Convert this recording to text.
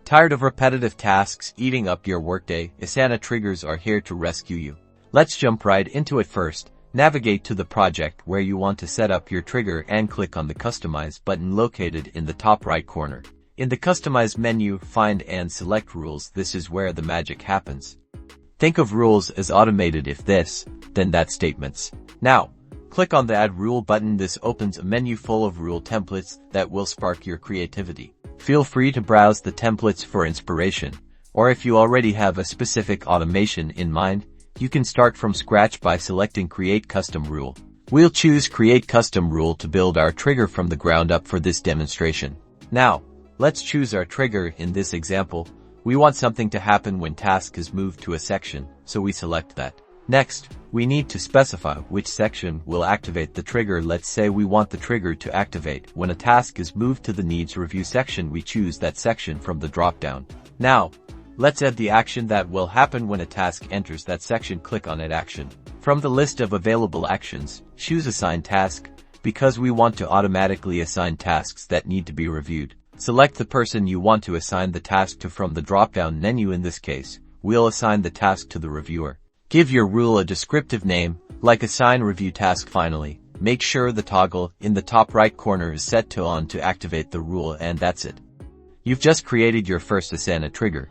Tired of repetitive tasks eating up your workday? Asana triggers are here to rescue you. Let's jump right into it first. Navigate to the project where you want to set up your trigger and click on the Customize button located in the top right corner. In the Customize menu, find and select Rules. This is where the magic happens. Think of rules as automated if this, then that statements. Now, click on the Add Rule button. This opens a menu full of rule templates that will spark your creativity. Feel free to browse the templates for inspiration, or if you already have a specific automation in mind, you can start from scratch by selecting Create Custom Rule. We'll choose Create Custom Rule to build our trigger from the ground up for this demonstration. Now, let's choose our trigger. In this example, we want something to happen when task is moved to a section, so we select that. Next, we need to specify which section will activate the trigger. Let's say we want the trigger to activate when a task is moved to the Needs Review section. We choose that section from the drop-down. Now, let's add the action that will happen when a task enters that section. Click on Add Action. From the list of available actions, choose Assign Task, because we want to automatically assign tasks that need to be reviewed. Select the person you want to assign the task to from the drop-down menu. In this case, we'll assign the task to the reviewer. Give your rule a descriptive name, like Assign Review Task. Finally, make sure the toggle in the top right corner is set to On to activate the rule, and that's it. You've just created your first Asana trigger.